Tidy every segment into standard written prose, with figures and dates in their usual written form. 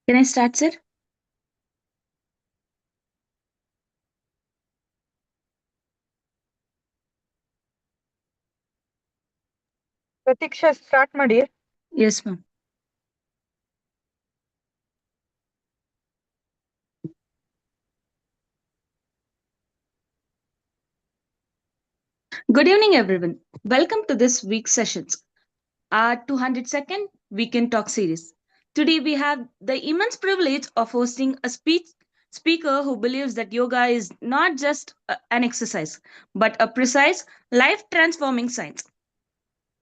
Can I start, sir? Pratiksha, start ಮಾಡಿ. Yes, ma'am. Good evening, everyone. Welcome to this week's sessions, our 202nd Weekend Talk series. Today, we have the immense privilege of hosting a speaker who believes that yoga is not just an exercise, but a precise, life transforming science.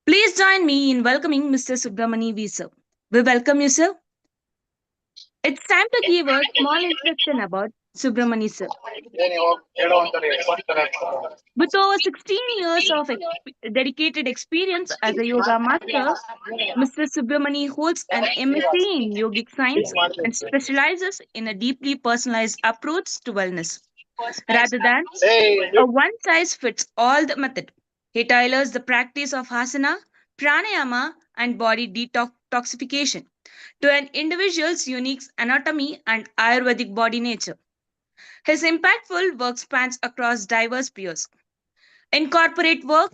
Please join me in welcoming Mr. Subramani V. Sir. We welcome you, sir. It's time to give a small introduction about Subramani, sir. With over 16 years of dedicated experience as a yoga master, Mr. Subramani holds an MSc in yogic science and specializes in a deeply personalized approach to wellness. Rather than a one size fits all method, he tailors the practice of asana, pranayama, and body detoxification to an individual's unique anatomy and Ayurvedic body nature. His impactful work spans across diverse spheres. In corporate world,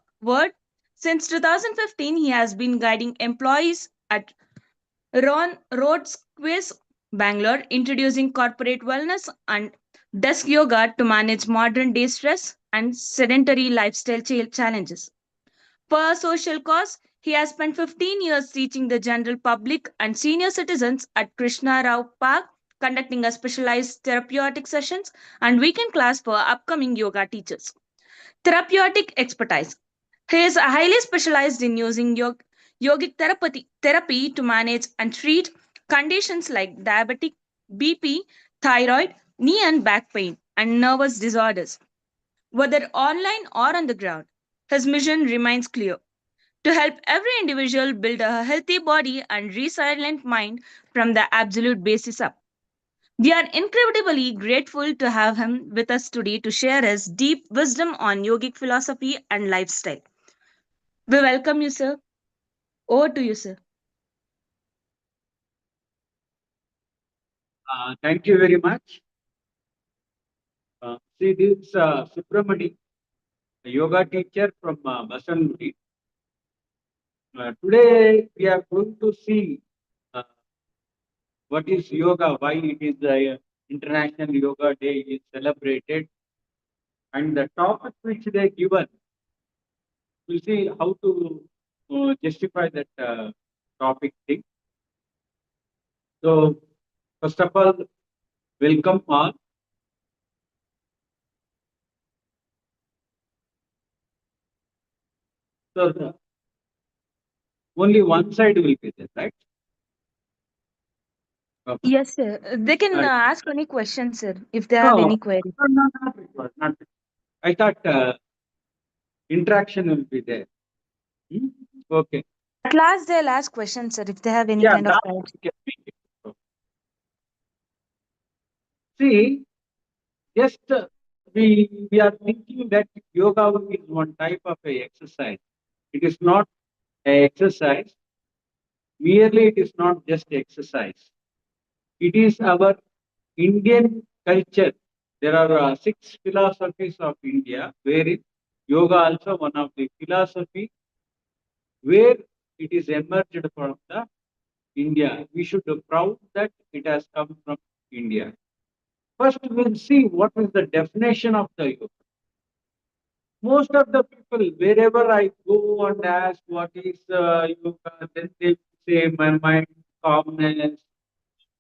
since 2015, he has been guiding employees at Road Quiz, Bangalore, introducing corporate wellness and desk yoga to manage modern day stress and sedentary lifestyle challenges. For a social cause, he has spent 15 years teaching the general public and senior citizens at Krishna Rao Park, conducting a specialized therapeutic sessions and weekend class for upcoming yoga teachers. Therapeutic expertise. He is highly specialized in using yogic therapy to manage and treat conditions like diabetic, BP, thyroid, knee and back pain, and nervous disorders. Whether online or on the ground, his mission remains clear to help every individual build a healthy body and resilient mind from the absolute basis up. We are incredibly grateful to have him with us today to share his deep wisdom on yogic philosophy and lifestyle. We welcome you, sir. Over to you, sir. Thank you very much. See, this Subramani, a yoga teacher from Basanuri. Today, we are going to see uh, what is yoga, why it is the International Yoga Day is celebrated, and the topic which they given. We'll see how to justify that topic thing. So, first of all, welcome all. So, only one side will be there, right? Okay. Yes, sir. They can Right. ask any questions, sir, if they have No, any query. not required, not required. I thought interaction will be there. Hmm? Okay. At last, they'll ask questions, sir, if they have any Yeah, kind of that doubts. we can make it. Okay. See, just we are thinking that yoga is one type of a exercise. It is not a exercise. Merely, it is not just exercise. It is our Indian culture. There are six philosophies of India, wherein yoga also one of the philosophy where it is emerged from the India. We should be proud that it has come from India. First, we'll see what is the definition of the yoga. Most of the people, wherever I go and ask what is yoga, then they say my mind, calmness,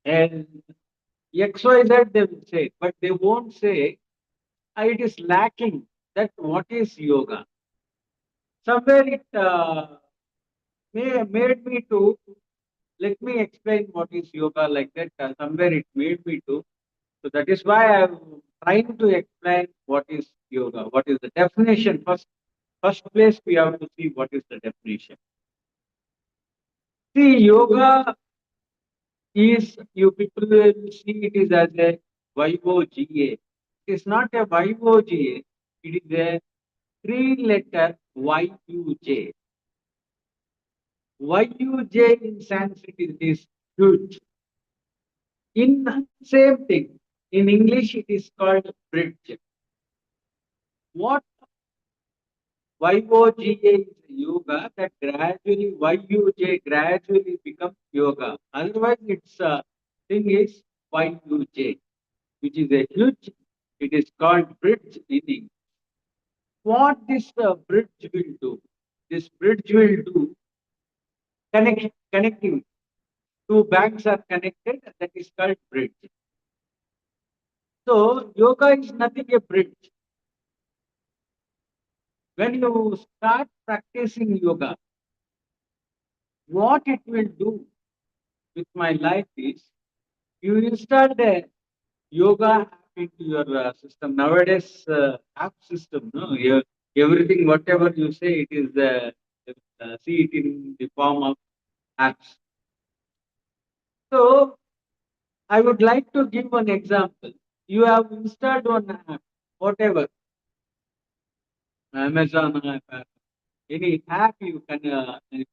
health, XYZ they will say, but they won't say it is lacking that what is yoga. Somewhere it made me to let me explain what is yoga like that. Somewhere it made me to. So that is why I'm trying to explain what is yoga. What is the definition? First place we have to see what is the definition. See, yoga is you people will see it is as a YOGA. It is not a YOGA. It is a three-letter YUJ. YUJ in Sanskrit is huge. In same thing, in English it is called bridge. What YOGA is yoga that gradually YUJ gradually becomes yoga. Otherwise, its thing is YUJ, which is a huge. It is called bridge in English. What this bridge will do? This bridge will do connecting. Two banks are connected. That is called bridge. So yoga is nothing a bridge. When you start practicing yoga, what it will do with my life is you install the yoga app into your system. Nowadays, app system, no, everything, whatever you say, it is see it in the form of apps. So I would like to give one example. You have installed one app, whatever, Amazon app, any app you can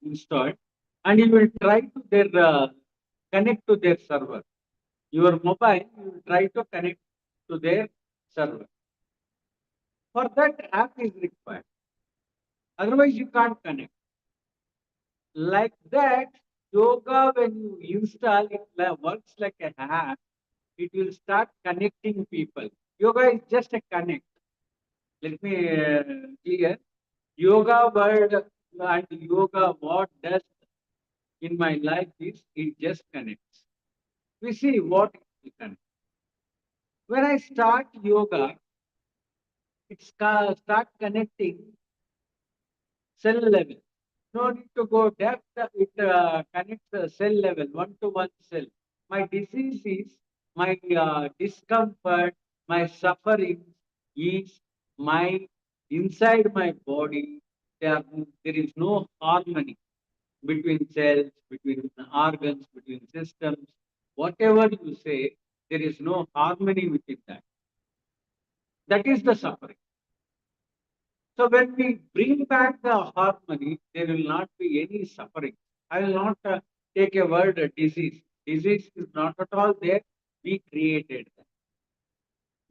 install, and you will try to their connect to their server. Your mobile, you will try to connect to their server. For that, app is required. Otherwise, you can't connect. Like that, yoga, when you install it, works like a app. It will start connecting people. Yoga is just a connect. Let me clear. Yoga word and yoga, what does in my life is it just connects. We see what it will connect. When I start yoga, it start connecting cell level. No need to go depth. It connects the cell level, one to one cell. My disease is my discomfort, my suffering is my inside my body. There is no harmony between cells, between organs, between systems. Whatever you say, there is no harmony within that. That is the suffering. So when we bring back the harmony, there will not be any suffering. I will not take a word disease. Disease is not at all there. We created that.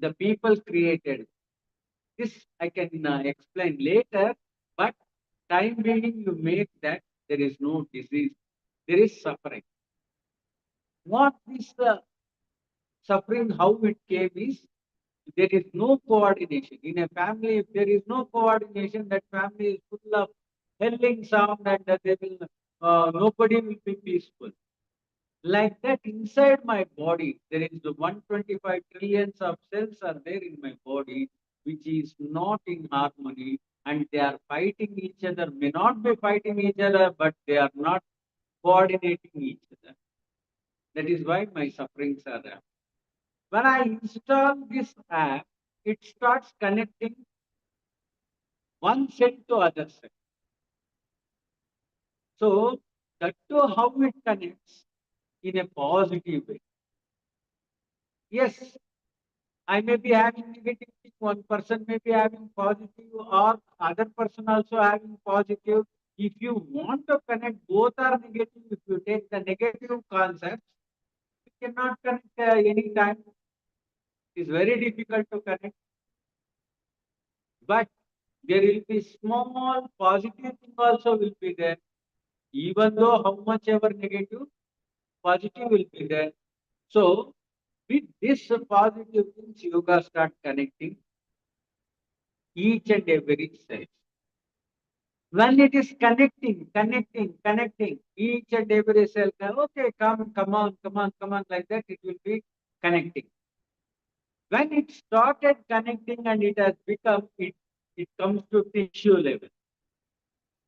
The people created. This I can explain later, but time being you make that there is no disease. There is suffering. What is the suffering? How it came is there is no coordination. In a family, if there is no coordination, that family is full of hurling sound and that they will, nobody will be peaceful. Like that, inside my body, there is the 125 trillions of cells are there in my body, which is not in harmony, and they are fighting each other. May not be fighting each other, but they are not coordinating each other. That is why my sufferings are there. When I install this app, it starts connecting one cell to other cell. So that to how it connects in a positive way. Yes, I may be having negative, one person may be having positive, or other person also having positive. If you want to connect, both are negative. If you take the negative concepts, you cannot connect any time. It's very difficult to connect. But there will be small positive thing also will be there. Even though how much ever negative, positive will be there. So with this positive things, yoga start connecting each and every cell. When it is connecting each and every cell, okay, come on, like that, it will be connecting. When it started connecting and it has become, it comes to tissue level.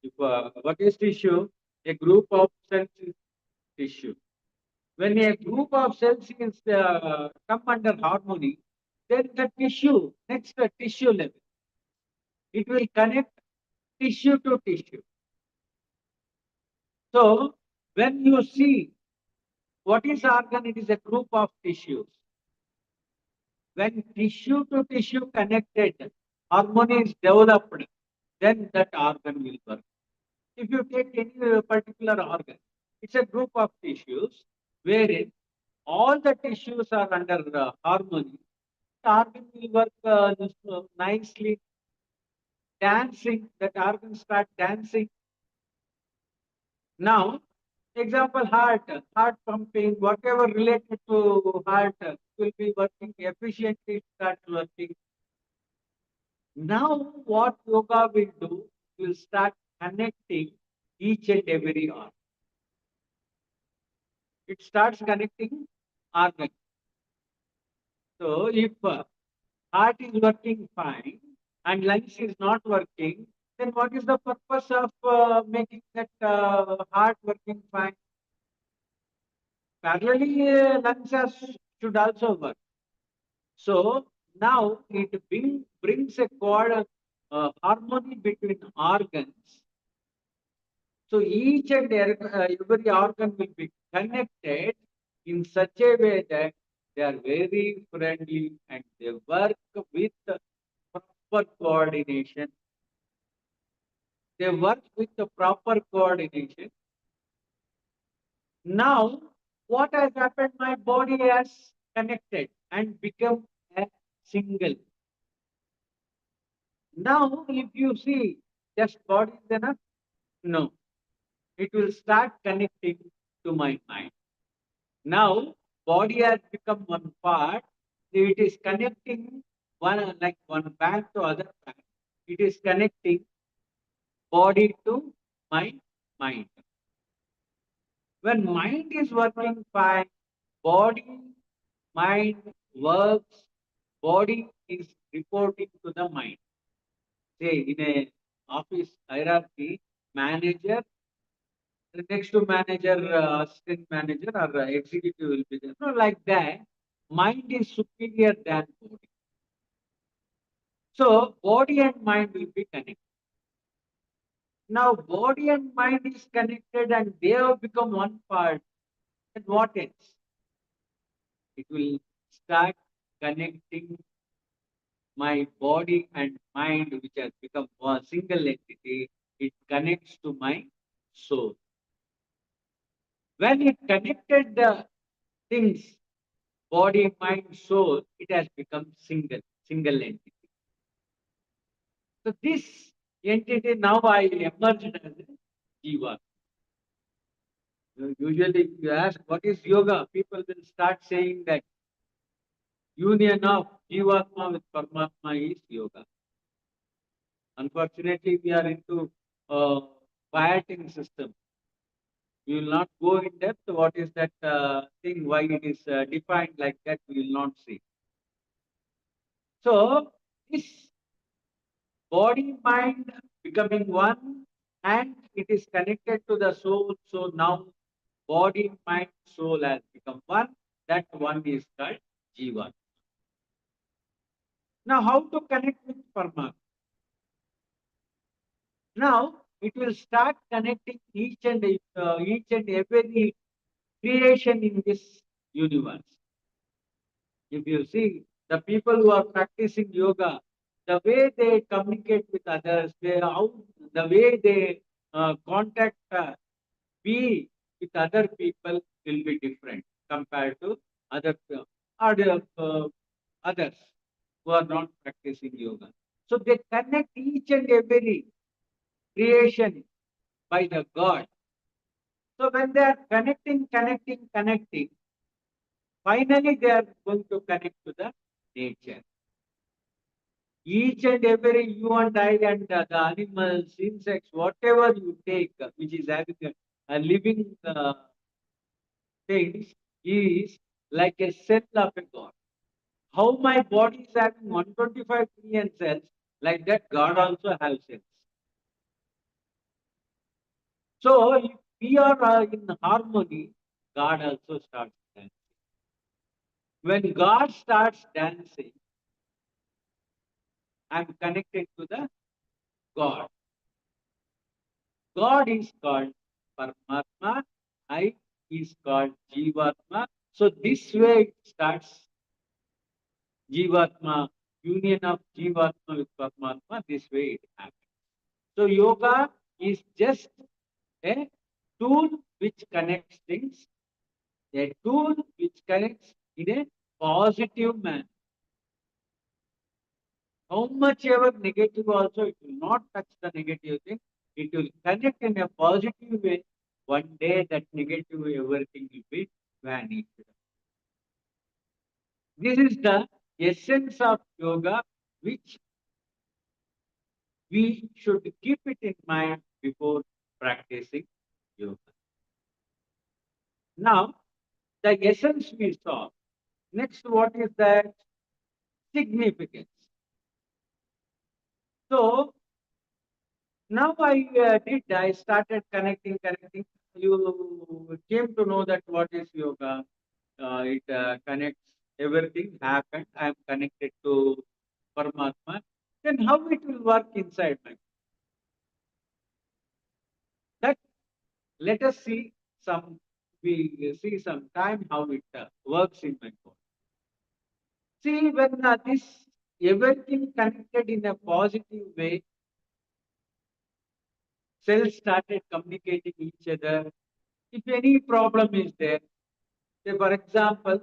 If, what is tissue? A group of cells is tissue. When a group of cells is come under harmony, then the tissue, next the tissue level, it will connect tissue to tissue. So when you see what is organ, it is a group of tissues. When tissue to tissue connected, harmony is developed, then that organ will work. If you take any particular organ, it's a group of tissues wherein all the tissues are under harmony, the organ will work nicely, dancing, that organ start dancing. Now, example, heart pumping, whatever related to heart will be working efficiently, start working. Now, what yoga will do, will start connecting each and every organ. It starts connecting organ. So, if heart is working fine and lungs is not working, then what is the purpose of making that heart working fine? Parallelly, should also work. So now it brings a harmony between organs. So each and every organ will be connected in such a way that they are very friendly and they work with proper coordination. They work with the proper coordination. Now, what has happened? My body has connected and become a single. Now, if you see just body is enough, no, it will start connecting to my mind. Now, body has become one part. It is connecting one bank to other bank. It is connecting body to my mind. When mind is working fine, body, mind works, body is reporting to the mind. Say in a office hierarchy, manager, the next to manager, assistant manager, or executive will be there. No, like that, mind is superior than body. So body and mind will be connected. Now body and mind is connected and they have become one part. And what else? It will start connecting my body and mind, which has become one single entity. It connects to my soul. When it connected the things, body, mind, soul, it has become single entity. So this entity now I emerged as a Jiva. Usually, if you ask what is yoga, people will start saying that union of Jivatma with Paramatma is yoga. Unfortunately, we are into fighting system. We will not go in depth. What is that thing? Why it is defined like that? We will not see. So this body mind becoming one, and it is connected to the soul. So now body mind soul has become one. That one is called Jiva. Now how to connect with Paramatma? Now it will start connecting each and every creation in this universe. If you see the people who are practicing yoga, the way they communicate with others, the way they contact, be with other people will be different compared to other others who are not practicing yoga. So they connect each and every creation by the God. So when they are connecting, finally they are going to connect to the nature. Each and every you and I and the animals, insects, whatever you take, which is having a living things, is like a cell of a God. How my body is having 125 billion cells, like that God also has cells. So if we are in harmony, God also starts dancing. When God starts dancing, I'm connected to the God. God is called Paramatma, I is called Jivatma. So this way it starts Jivatma, union of Jivatma with Paramatma, this way it happens. So yoga is just a tool which connects things. A tool which connects in a positive manner. How much ever negative also, it will not touch the negative thing. It will connect in a positive way. One day that negative everything will be vanished. This is the essence of yoga, which we should keep it in mind before practicing yoga. Now, the essence we saw. Next, what is that? Significance. So, now I started connecting. You came to know that what is yoga. It connects everything happened. I am connected to Paramatma. Then how it will work inside my, that let us see some, we see some time how it works in my body. See, when this everything connected in a positive way, cells started communicating each other. If any problem is there, say for example,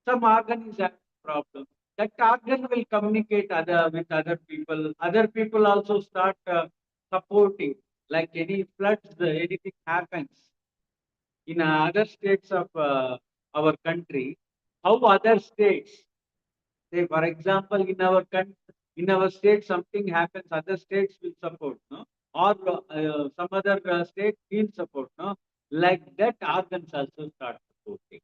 some organ is having problem, that organ will communicate with other people. Other people also start supporting. Like any floods, anything happens in other states of our country, how other states, say for example, in our state something happens, other states will support, no? Or some other state will support, no? Like that, organs also start supporting.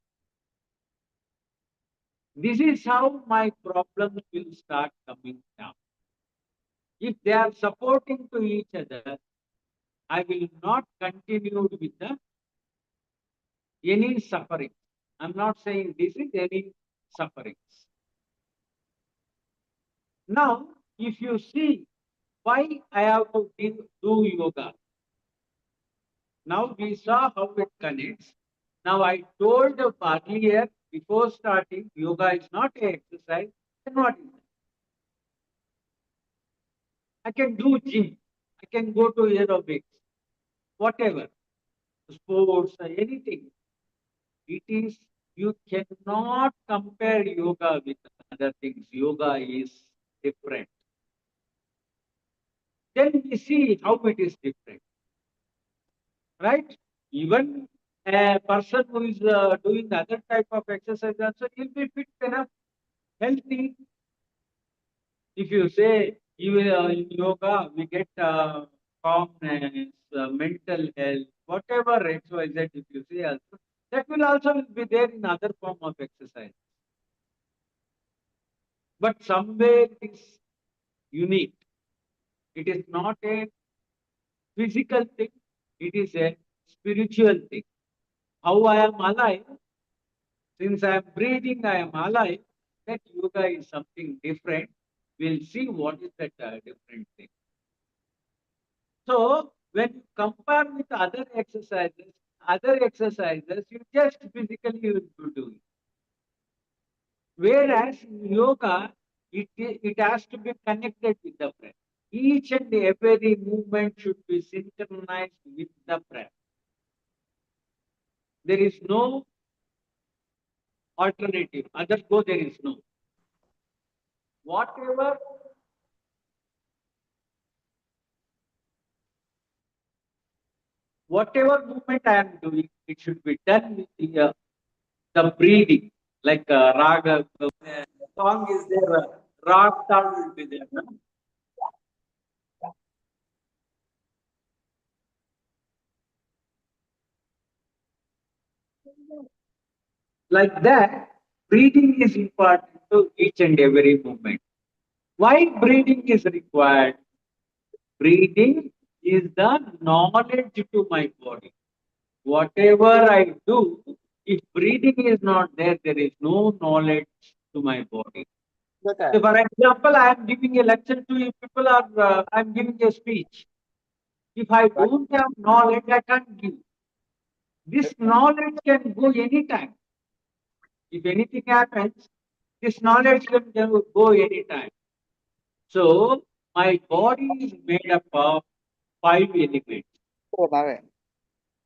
This is how my problems will start coming down. If they are supporting to each other, I will not continue with any suffering. I'm not saying this is any sufferings. Now, if you see why I have to do yoga, now we saw how it connects. Now I told earlier before starting, yoga is not an exercise. Then what is it? I can do gym. I can go to aerobics, whatever, sports, anything. It is, you cannot compare yoga with other things. Yoga is different. Then we see how it is different, right? Even a person who is doing other type of exercise also, he'll be fit enough, healthy. If you say in yoga, we get calmness, mental health, whatever XYZ, if you say also, that will also be there in other form of exercise. But somewhere it is unique. It is not a physical thing, it is a spiritual thing. How I am alive, since I am breathing, I am alive. That yoga is something different. We'll see what is that different thing. So when you compare with other exercises, you just physically will be doing. Whereas in yoga, it has to be connected with the breath. Each and every movement should be synchronized with the breath. There is no alternative. Other go, there is no. Whatever movement I am doing, it should be done with the breathing. Like raga, song is there, rag tal will be there. No? Like that, breathing is important to each and every movement. Why breathing is required? Breathing is the knowledge to my body. Whatever I do, if breathing is not there, there is no knowledge to my body. So for example, I am giving a lecture to you people, or I am giving a speech. If I don't have knowledge, I can't give. This knowledge can go anytime. If anything happens, this knowledge can go anytime. So my body is made up of 5 elements.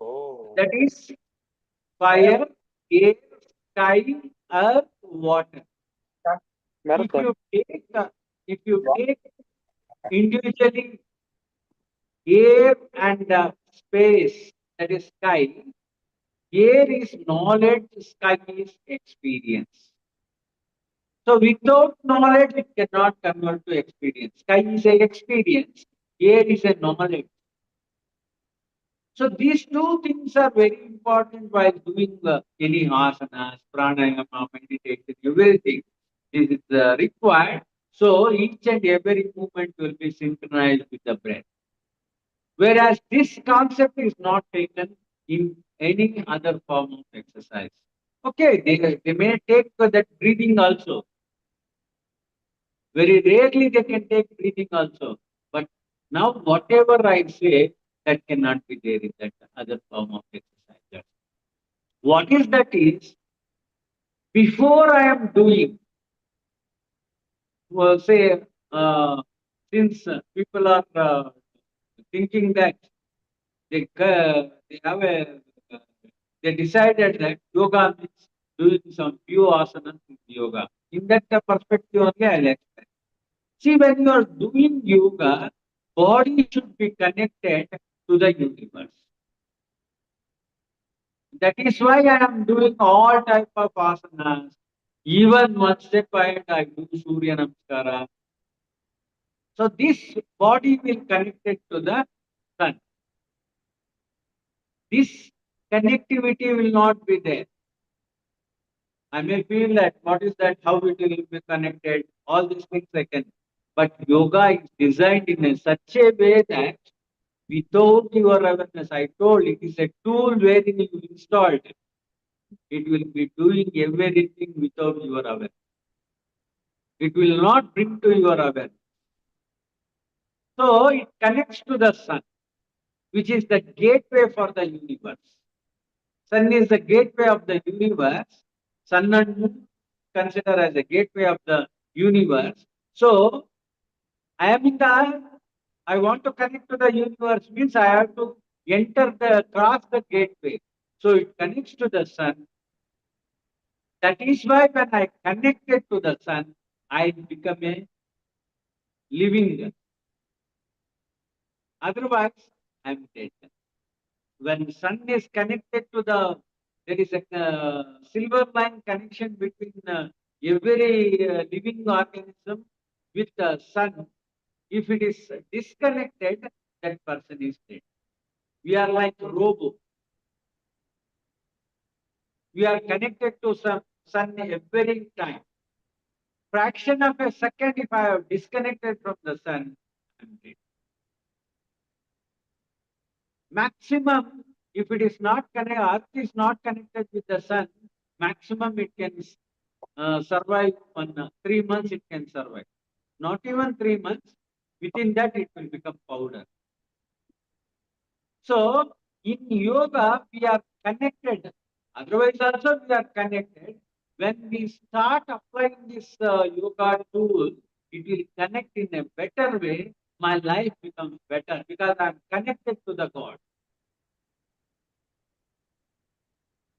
Oh, That is fire, air, sky, earth, water. If you take individually air and space, that is sky, air is knowledge, sky is experience. So without knowledge, it cannot convert to experience. Sky is an experience, air is a knowledge. So these two things are very important while doing any asanas, pranayama, meditation, everything. This is required. So each and every movement will be synchronized with the breath. Whereas this concept is not taken in any other form of exercise. Okay, they may take that breathing also. Very rarely they can take breathing also. But now whatever I say, that cannot be there in that other form of exercise. What is that is, before I am doing, well, say, since people are thinking that they have a, they decided that yoga means doing some few asanas in yoga. In that perspective only I'll explain. See, when you are doing yoga, body should be connected to the universe. That is why I am doing all type of asanas. Even one step ahead, I do Surya Namaskara. So this body will connect it to the sun. This connectivity will not be there. I may feel that what is that, how it will be connected, all these things I can. But yoga is designed in such a way that without your awareness, I told it is a tool wherein you installed it. It will be doing everything without your awareness. It will not bring to your awareness. So it connects to the sun, which is the gateway for the universe. Sun is the gateway of the universe. Sun and moon consider as a gateway of the universe. So I am in the, I want to connect to the universe means I have to cross the gateway. So it connects to the sun. That is why when I connected to the sun, I become a living. Otherwise, I am dead. When sun is connected to there is a silver line connection between every living organism with the sun. If it is disconnected, that person is dead. We are like robo. We are connected to sun every time. Fraction of a second, if I have disconnected from the sun, I'm dead. Maximum, if it is not connected, Earth is not connected with the sun, maximum it can survive on 3 months, it can survive. Not even 3 months, within that it will become powder. So, in yoga, we are connected. Otherwise, also we are connected. When we start applying this yoga tool, it will connect in a better way. My life becomes better because I am connected to the God.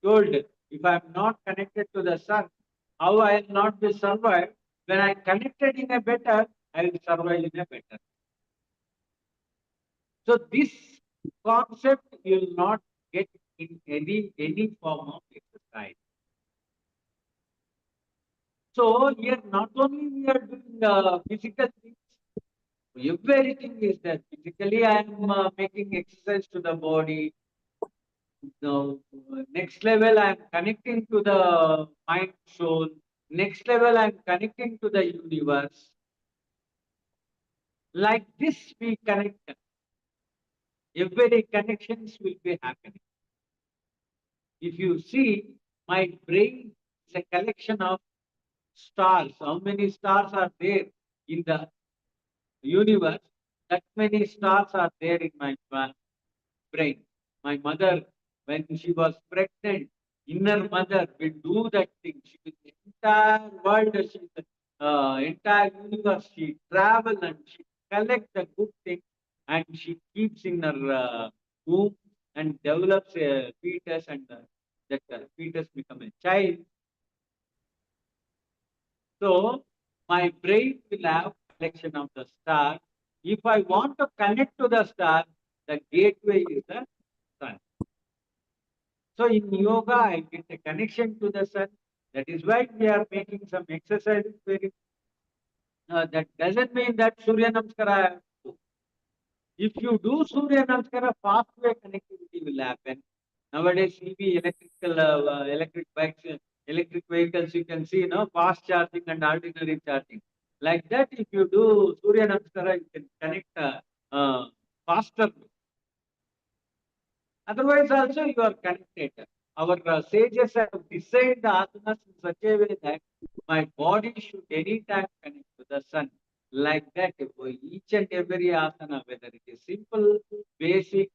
Told if I am not connected to the sun, how I will not be survived. When I connected in a better, I will survive in a better. So this concept you will not get in any form of exercise. So here not only we are doing physical things, everything is there. Physically, I am making exercise to the body. Now, next level, I am connecting to the mind, soul. Next level, I am connecting to the universe. Like this, we connect. Every connections will be happening. If you see, my brain is a collection of stars. How many stars are there in the universe? That many stars are there in my brain. My mother, when she was pregnant, inner mother will do that thing. She will the entire world, entire universe, she travel and she collect the good things and she keeps in her womb and develops a fetus and that fetus become a child. So my brain will have collection of the star. If I want to connect to the star, the gateway is the sun. So in yoga, I get a connection to the sun. That is why we are making some exercises. That doesn't mean that Surya Namaskara I have to do. If you do Surya Namaskara, fast way connectivity will happen. Nowadays, EV electric bikes, electric vehicles, you can see, fast charging and ordinary charging. Like that, if you do Surya Namaskara, you can connect faster. Otherwise, also you are connected. Our sages have designed the asanas in such a way that my body should anytime connect to the sun. Like that, for each and every asana, whether it is simple, basic,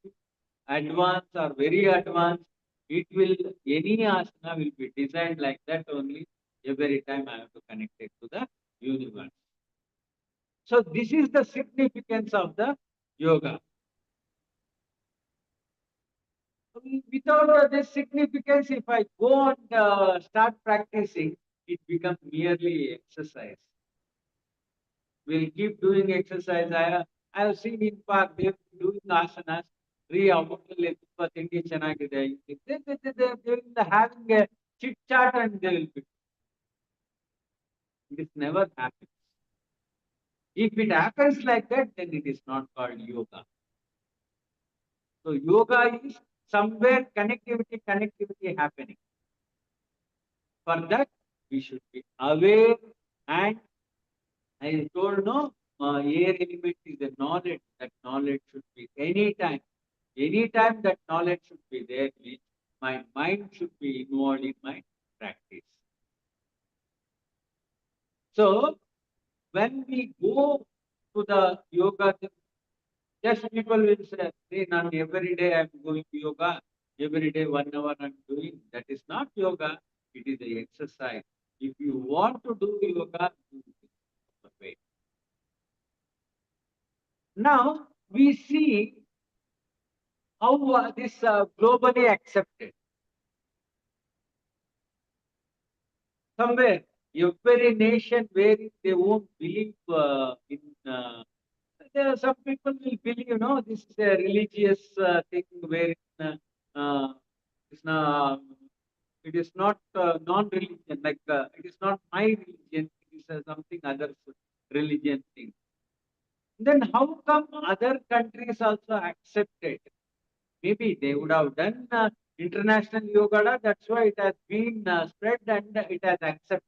advanced, or very advanced, it will any asana will be designed like that only. Every time I have to connect it to the universe. So this is the significance of the yoga. Without this significance, if I go and start practicing, it becomes merely exercise. We'll keep doing exercise. I have seen in park, they're doing asanas. They will having a chit chat and they will be. This never happens. If it happens like that, then it is not called yoga. So yoga is somewhere connectivity happening. For that, we should be aware, and I told no, air element is a knowledge. That knowledge should be anytime. Anytime that knowledge should be there, means my mind should be involved in my practice. So when we go to the yoga, just people will say, "Nan, every day I'm going to yoga, every day 1 hour I'm doing." That is not yoga, it is the exercise. If you want to do yoga, do it the way. Now we see how this globally accepted. Somewhere, every nation where they won't believe in. There are some people will believe, this is a religious thing where it's not, it is not non-religion. Like it is not my religion. It is something other religion thing. Then how come other countries also accepted? Maybe they would have done international yoga. That's why it has been spread and it has accepted.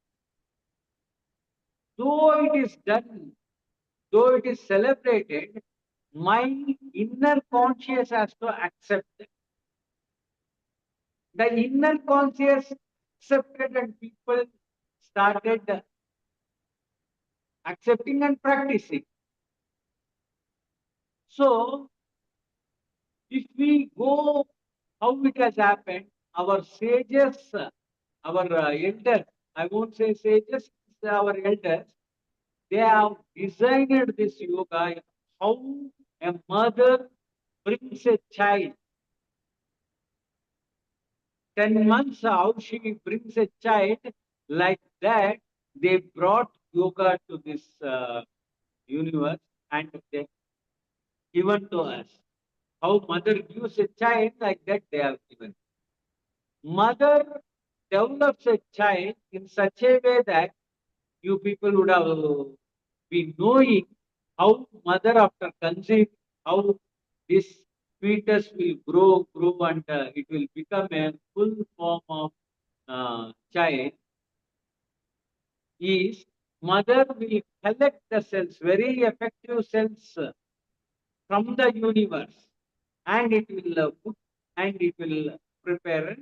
Though it is done, though it is celebrated, my inner conscious has to accept it. The inner conscious accepted and people started accepting and practicing. So, if we go how it has happened, our sages, our elders, I won't say sages, our elders, they have designed this yoga how a mother brings a child. 10 months, how she brings a child, like that, they brought yoga to this universe and they given to us. How mother gives a child, like that they have given. Mother develops a child in such a way that you people would have been knowing how mother after conceived, how this fetus will grow, and it will become a full form of child. Is mother will collect the cells, very effective cells from the universe, and it will put and it will prepare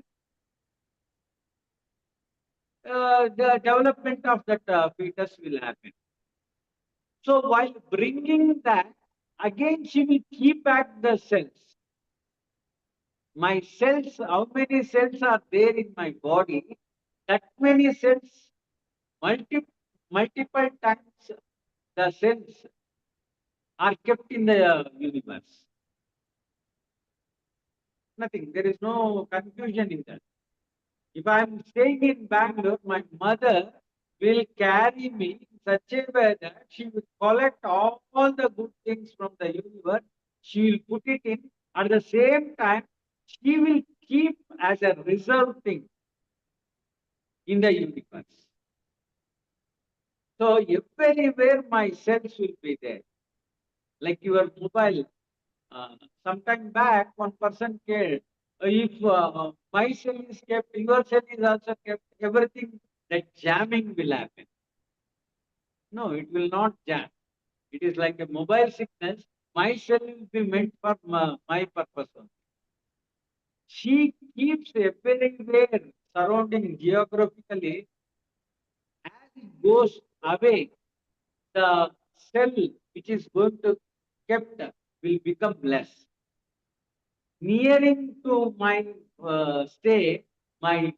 the development of that fetus will happen. So while bringing that, again she will keep back the cells. My cells, how many cells are there in my body? That many cells, multiple times the cells are kept in the universe. Nothing. There is no confusion in that. If I'm staying in Bangalore, my mother will carry me in such a way that she will collect all the good things from the universe. She will put it in. At the same time, she will keep as a reserve thing in the universe. So everywhere my cells will be there. Like your mobile. Sometime back, one person cared. If my cell is kept, your cell is also kept, everything that jamming will happen. No, it will not jam. It is like a mobile signal. My cell will be meant for my purpose only. She keeps everywhere surrounding geographically. As it goes away, the cell which is going to kept will become less. Nearing to my stay, my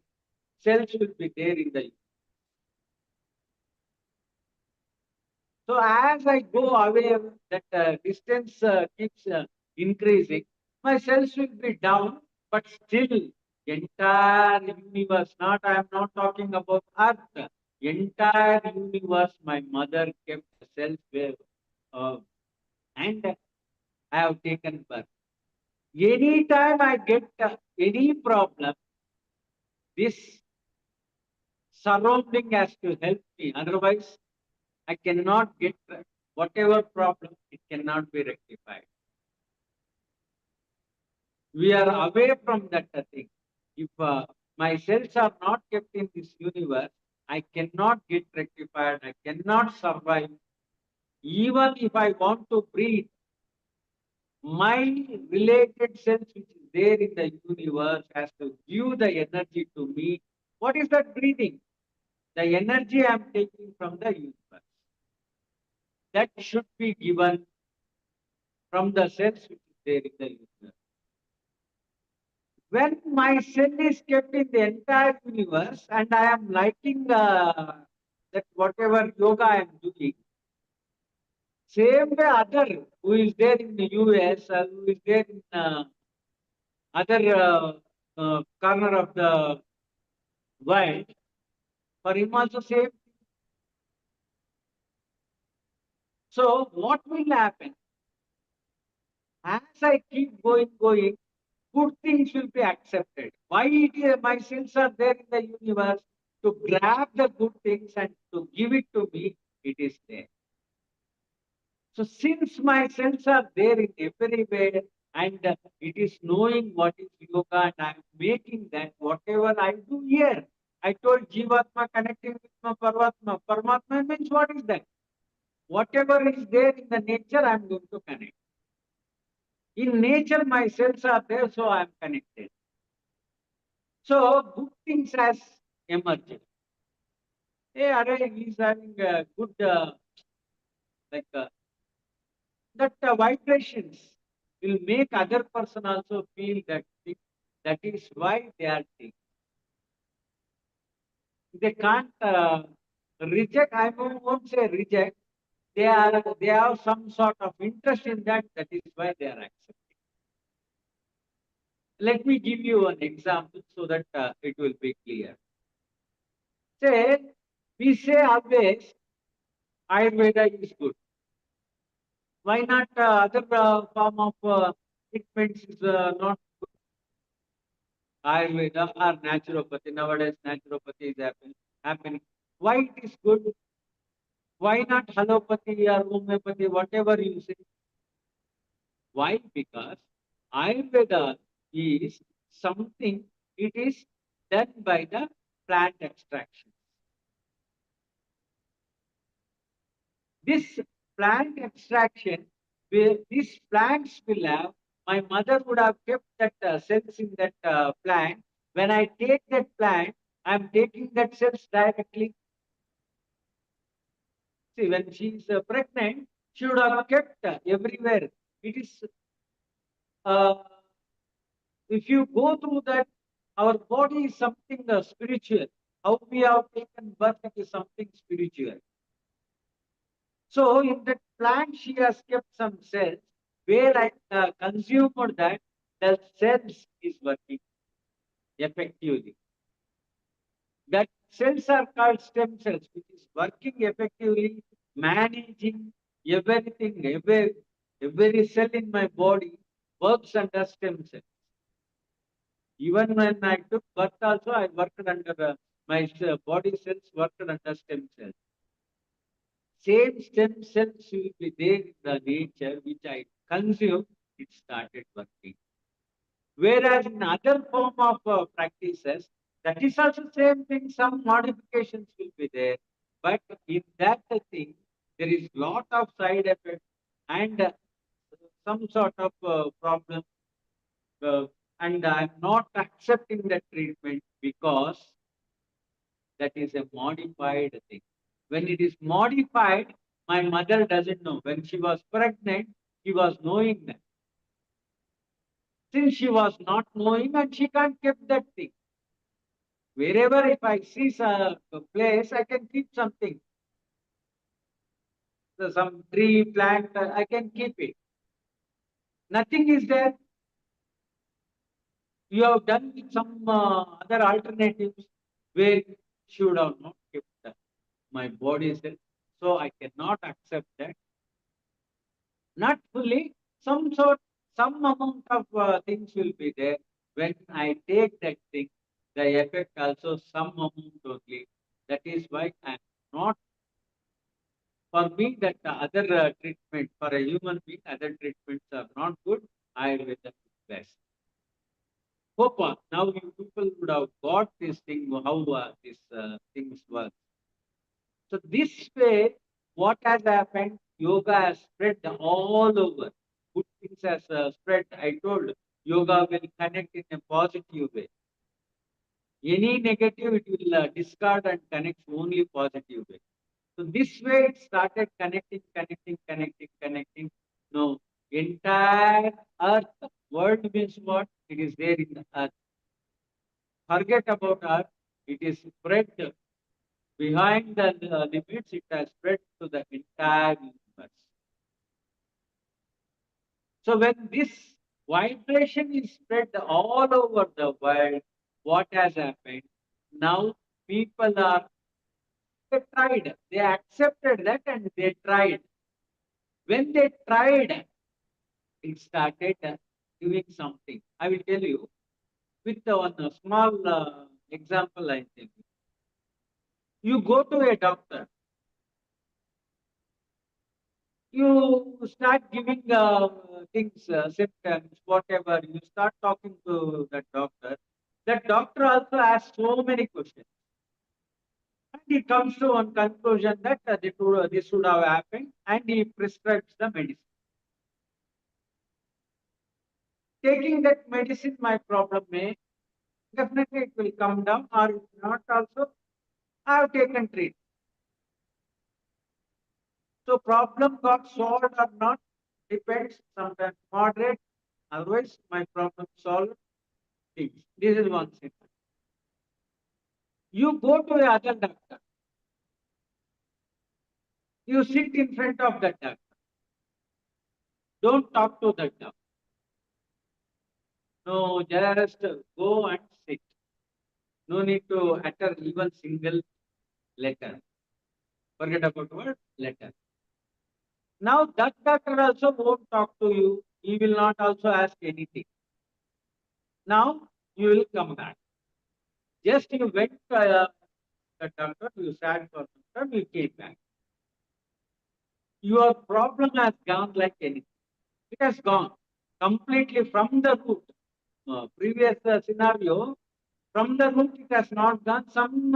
cells will be there in the. So as I go away, that distance keeps increasing. My cells will be down, but still, entire universe. Not I am not talking about Earth. Entire universe, my mother kept the cells where, and I have taken birth. Anytime I get any problem, this surrounding has to help me. Otherwise, I cannot get whatever problem, it cannot be rectified. We are away from that thing. If my cells are not kept in this universe, I cannot get rectified. I cannot survive. Even if I want to breathe, my related cells which is there in the universe has to give the energy to me. What is that breathing? The energy I am taking from the universe. That should be given from the cells which is there in the universe. When my cell is kept in the entire universe and I am liking that whatever yoga I am doing, same way other who is there in the US, who is there in other corner of the world, for him also same. So what will happen? As I keep going, good things will be accepted. Why my cells are there in the universe? To grab the good things and to give it to me, it is there. So since my cells are there in everywhere and it is knowing what is yoga and I am making that whatever I do here, I told Jivatma connecting with my Paramatma. Paramatma means what is that? Whatever is there in the nature, I am going to connect. In nature, my cells are there, so I am connected. So good things has emerged. Hey, Array, he's having a good, like that vibrations will make other person also feel that thing. That is why they are thinking. They can't reject. I won't say reject. They have some sort of interest in that. That is why they are accepting. Let me give you an example so that it will be clear. Say, we say always Ayurveda is good. Why not other form of treatments is not good? Ayurveda or naturopathy. Nowadays, naturopathy is happening. Why it is good? Why not allopathy or homeopathy, whatever you say? Why? Because Ayurveda is something, it is done by the plant extraction. This plant extraction, these plants will have, my mother would have kept that cells in that plant. When I take that plant, I'm taking that cells directly. See, when she is pregnant, she would have kept everywhere. It is, uh, if you go through that, our body is something spiritual. How we have taken birth, it is something spiritual. So in that plant, she has kept some cells where I consumed that the cells is working effectively. That cells are called stem cells, which is working effectively, managing everything, every cell in my body works under stem cells. Even when I took birth also, I worked under my body cells worked under stem cells. Same stem cells will be there in the nature which I consume, it started working. Whereas in other form of practices, that is also same thing, some modifications will be there. But in that thing, there is lot of side effects and some sort of problem. Uh, and I'm not accepting the treatment because that is a modified thing. When it is modified, my mother doesn't know. When she was pregnant, she was knowing that. Since she was not knowing and she can't keep that thing. Wherever if I see a place, I can keep something. So some tree, plant, I can keep it. Nothing is there. You have done some other alternatives where should have not kept my body cell. So I cannot accept that. Not fully, some amount of things will be there. When I take that thing, the effect also some amount only. That is why I'm not, for me, that other treatment, for a human being, other treatments are not good. Ayurveda is best. Hope now you people would have got this thing, how these things work. So this way, what has happened? Yoga has spread all over. Good things has spread. I told yoga will connect in a positive way. Any negative, it will discard and connect only positive way. So this way it started connecting. No, entire earth, world means what? It is there in the earth. Forget about earth. It is spread behind the limits, it has spread to the entire universe. So when this vibration is spread all over the world, what has happened? Now people are, they tried, they accepted that and they tried. When they tried, it started doing something. I will tell you with one small example. I tell you. You go to a doctor, you start giving things, symptoms, whatever, you start talking to that doctor. That doctor also asks so many questions. And he comes to one conclusion that this should have happened and he prescribes the medicine. Taking that medicine, my problem may, definitely it will come down or if not also, I have taken treatment. So problem got solved or not, depends, sometimes moderate, otherwise my problem solved. Things. This is one thing. You go to a other doctor. You sit in front of that doctor. Don't talk to that doctor. No, just go and sit. No need to utter even single letter. Forget about what letter. Now that doctor also won't talk to you. He will not also ask anything. Now you will come back. Just you went to the doctor, you sat for some time, you came back. Your problem has gone like anything. It has gone completely from the root. Previous scenario, from the root it has not gone. Some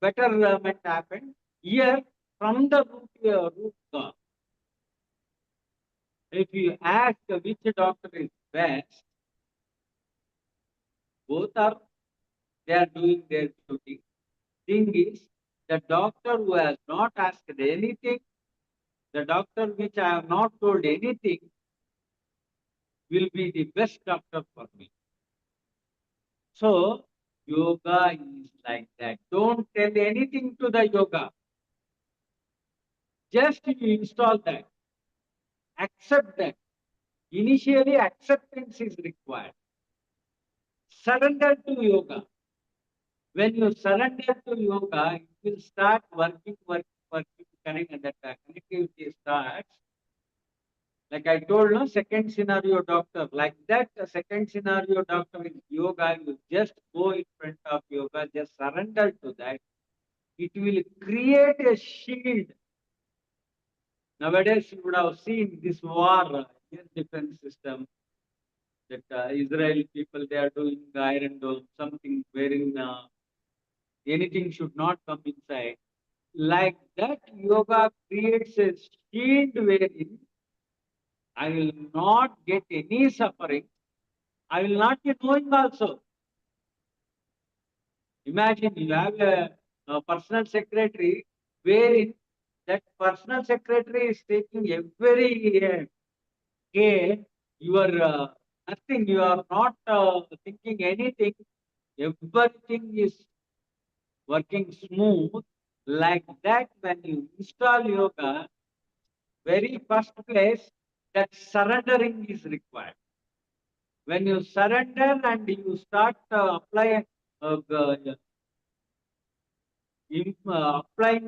betterment happened. Here, from the root gone. If you ask which doctor is best, both are, they are doing their duty. Thing is, the doctor who has not asked anything, the doctor which I have not told anything, will be the best doctor for me. So, yoga is like that. Don't tell anything to the yoga. Just you install that. Accept that. Initially, acceptance is required. Surrender to yoga. When you surrender to yoga, it will start working, connecting, that connectivity starts. Like I told, no, second scenario doctor, like that, second scenario doctor in yoga, you just go in front of yoga, just surrender to that. It will create a shield. Nowadays, you would have seen this war, air defense system, that Israel people, they are doing the Iron Dome, something wherein anything should not come inside. Like that, yoga creates a shield wherein I will not get any suffering. I will not be knowing also. Imagine you have a personal secretary wherein that personal secretary is taking every care. You are nothing. You are not thinking anything. Everything is working smooth. Like that, when you install yoga, very first place, that surrendering is required. When you surrender and you start applying applying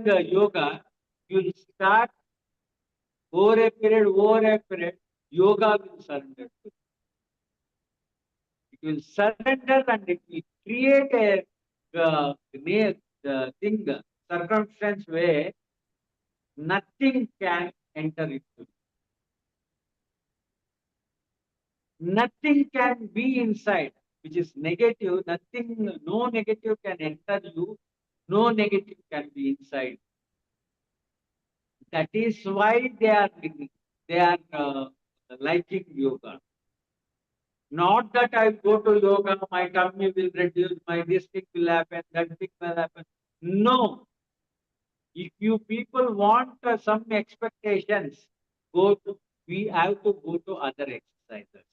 the yoga, you'll start over a period, yoga will surrender. It will surrender and it will create a thing, circumstance where nothing can enter into. Nothing can be inside, which is negative. Nothing, no negative can enter you. No negative can be inside. That is why they are liking yoga. Not that I go to yoga, my tummy will reduce, my this thing will happen, that thing will happen. No. If you people want some expectations, we have to go to other exercises.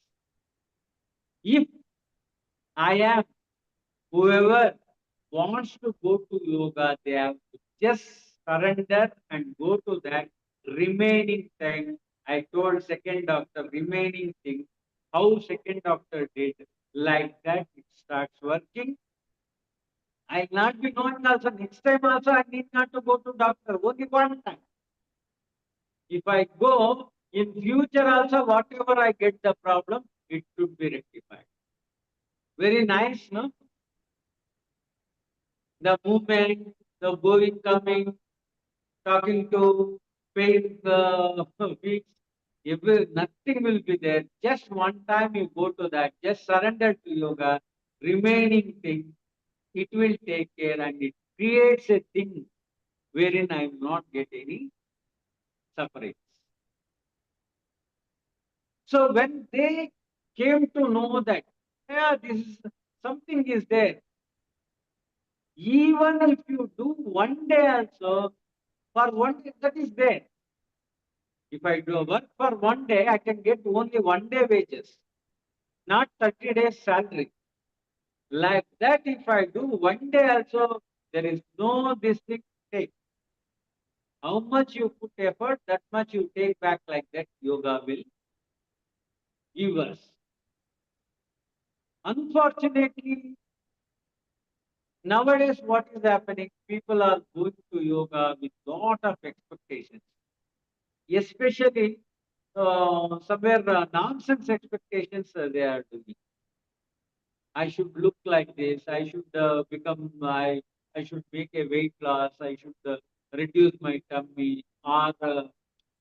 If I am, whoever wants to go to yoga, they have to just surrender and go to that remaining thing. I told second doctor, remaining thing, how second doctor did, like that it starts working. I'll not be knowing also. Next time also, I need not to go to doctor. Only one time. If I go in future also, whatever I get the problem, it should be rectified. Very nice, no? The movement, the going, coming, talking to, paying the fees, nothing will be there. Just one time you go to that, just surrender to yoga, remaining thing, it will take care and it creates a thing wherein I will not get any sufferings. So when they came to know that, yeah, this is something is there. Even if you do one day also, for one day that is there. If I do work for one day, I can get only one day wages, not 30 days salary. Like that, if I do one day also, there is no this thing to take. How much you put effort, that much you take back, like that yoga will give us. Unfortunately, nowadays what is happening? People are going to yoga with lot of expectations, especially somewhere nonsense expectations they are doing. I should look like this. I should become. I should make a weight loss. I should reduce my tummy or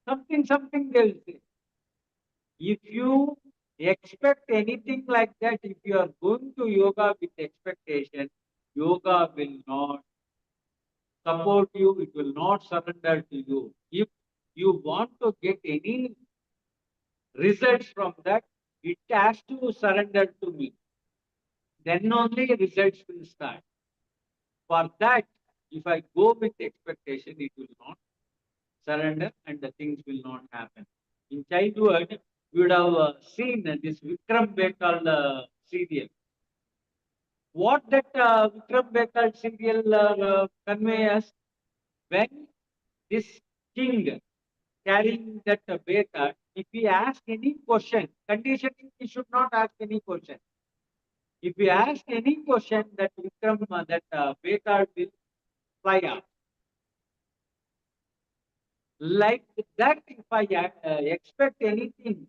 something. They will say. If you expect anything like that, if you are going to yoga with expectation, yoga will not support you. It will not surrender to you. If you want to get any results from that, it has to surrender to me. Then only results will start. For that, if I go with expectation, it will not surrender and the things will not happen. In childhood, you would have seen this Vikram Bekal serial. What that Vikram Bekal serial conveys, when this king carrying that Bekal, if he asks any question, conditioning, he should not ask any question. If you ask any question, that Vikram, Bekar will fly out. Like that, if I expect anything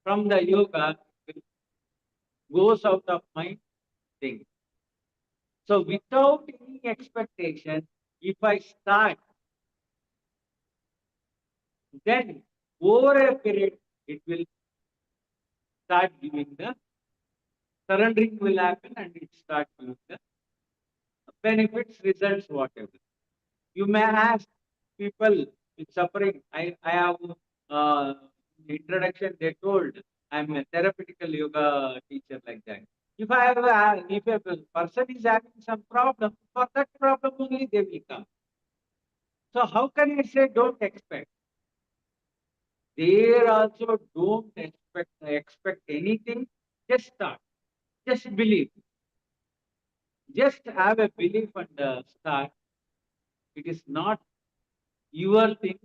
from the yoga, it goes out of my thing. So without any expectation, if I start, then over a period, it will start giving the surrendering will happen and it start giving the benefits, results, whatever. You may ask people with suffering. I have introduction. They told I'm a therapeutical yoga teacher like that. If a person is having some problem, for that problem only they will come. So how can you say don't expect? There also don't expect anything. Just start. Just believe. Just have a belief and start. It is not your thing.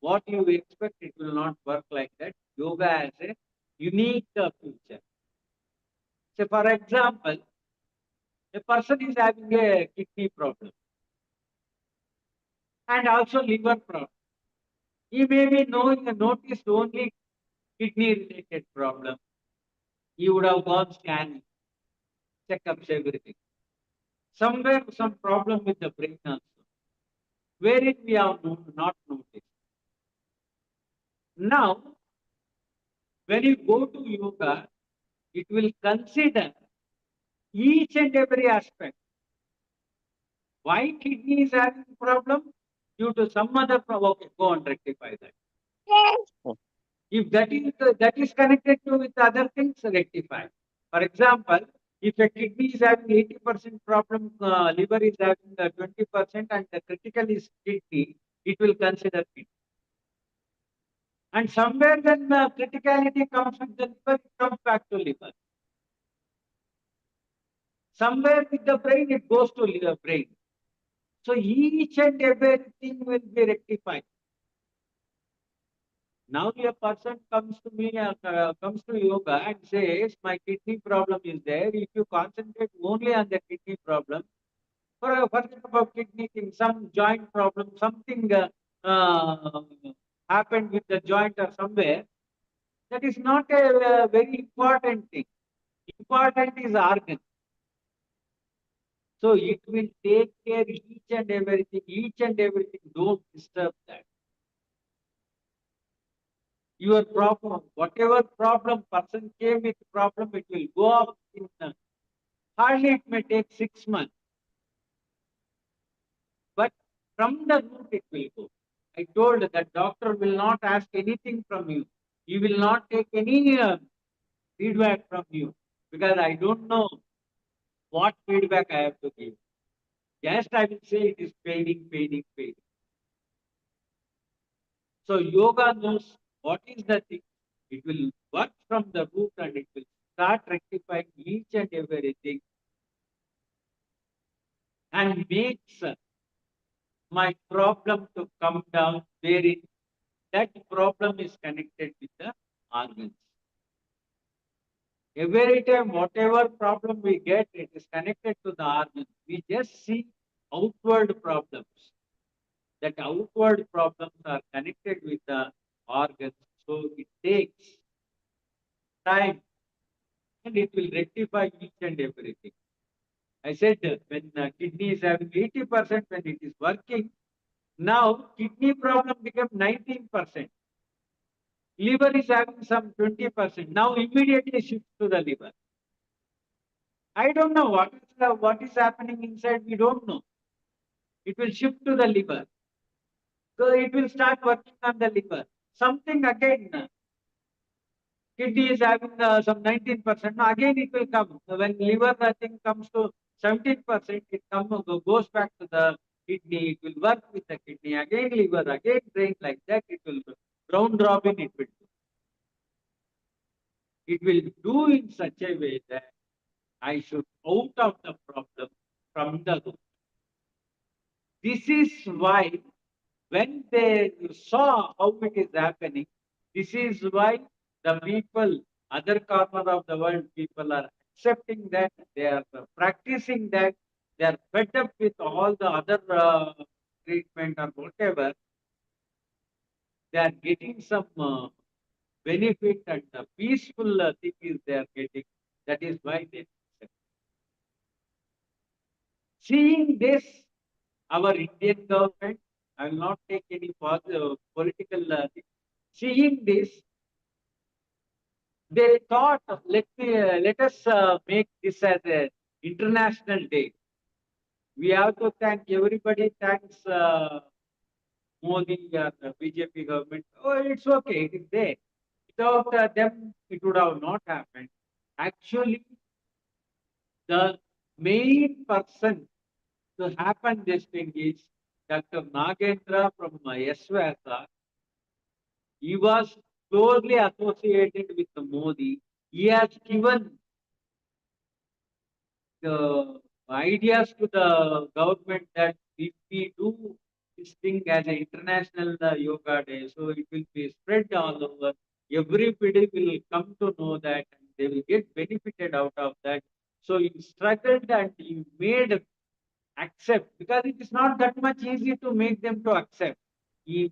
What you expect, it will not work like that. Yoga has a unique future. So, for example, a person is having a kidney problem and also liver problem. He may be knowing noticed only kidney related problem. He would have gone scanning, checkups, everything. Somewhere some problem with the brain also, wherein we have not noticed. Now, when you go to yoga, it will consider each and every aspect. Why kidney is having problem? Due to some other problem. Okay, go and rectify that. If that is connected to with other things, rectify. For example, if a kidney is having 80% problem, liver is having 20%, and the critical is kidney, it will consider kidney. And somewhere then criticality comes with the liver, it comes back to liver. Somewhere with the brain, it goes to liver brain. So each and everything will be rectified. Now a person comes to me, comes to yoga and says, my kidney problem is there. If you concentrate only on the kidney problem, forget about kidney thing, some joint problem, something happened with the joint or somewhere, that is not a very important thing. Important is organ. So it will take care each and everything. Don't disturb that. Your problem, whatever problem person came with problem, it will go up in hardly it may take 6 months. But from the root it will go. I told that doctor will not ask anything from you. He will not take any feedback from you because I don't know what feedback I have to give. Just I will say it is paining, paining, paining. So yoga knows what is the thing. It will work from the root and it will start rectifying each and everything and makes my problem to come down wherein that problem is connected with the organs. Every time, whatever problem we get, it is connected to the organs. We just see outward problems. That outward problems are connected with the organs. So it takes time and it will rectify each and everything. I said when kidney is having 80%, when it is working, now kidney problem become 19%. Liver is having some 20%. Now immediately shift to the liver. I don't know what is happening inside. We don't know. It will shift to the liver. So it will start working on the liver. Something again. Kidney is having some 19%. Now again it will come. When liver thing comes to 17%, it goes back to the kidney. It will work with the kidney. Again liver, again brain, like that. It will round robin. It will do. It will do in such a way that I should out of the problem from the root. This is why when they saw how it is happening, this is why the people, other corner of the world, people are accepting that, they are practicing that, they are fed up with all the other treatment or whatever, they are getting some benefit and peaceful thing is they are getting. That is why they accept. Seeing this, our Indian government, I will not take any political thing. Seeing this, they thought, let us make this as a international day. We have to thank everybody. Thanks Modi or the BJP government. Oh, it's okay. It is there. Without them, it would have not happened. Actually, the main person to happen this thing is Dr. Nagendra from SVASA. He was closely associated with the Modi. He has given the ideas to the government that if we do this thing as an international yoga day, so it will be spread all over. Everybody will come to know that and they will get benefited out of that. So he struggled and he made accept because it is not that much easy to make them to accept. He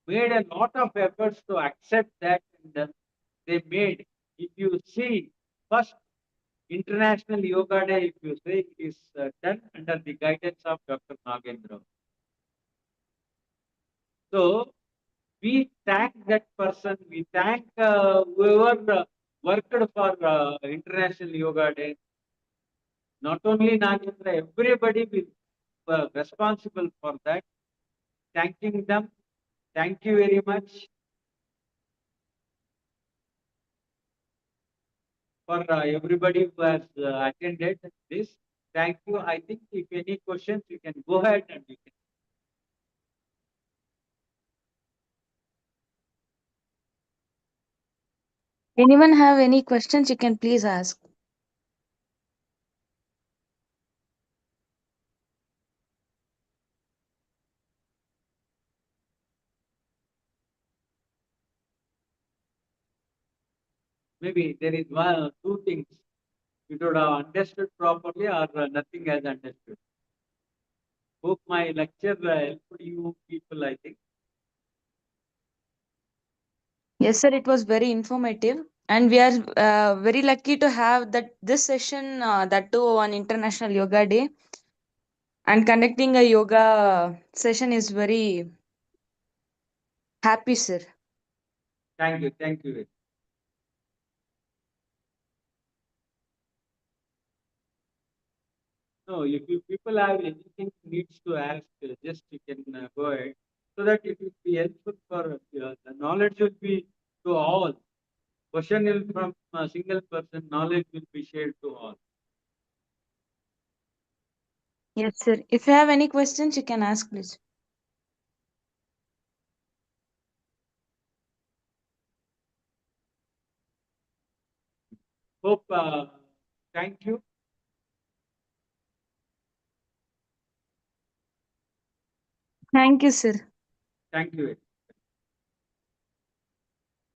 made a lot of efforts to accept that and they made. If you see, first International Yoga Day, if you say, is done under the guidance of Dr. Nagendra. So we thank that person. We thank whoever worked for International Yoga Day. Not only Nagendra, everybody will responsible for that. Thanking them. Thank you very much for everybody who has attended this. Thank you. I think if any questions, you can go ahead and you can. Anyone have any questions, you can please ask. Maybe there is one, two things you should have understood properly or nothing has understood. Hope my lecture helped you people, I think. Yes, sir, it was very informative. And we are very lucky to have that this session, that too on International Yoga Day. And conducting a yoga session is very happy, sir. Thank you. Thank you. No, if you people have anything needs to ask, just you can go ahead so that it will be helpful for the knowledge will be to all. Question will from a single person, knowledge will be shared to all. Yes, sir. If you have any questions, you can ask, please. Hope, thank you. Thank you, sir. Thank you.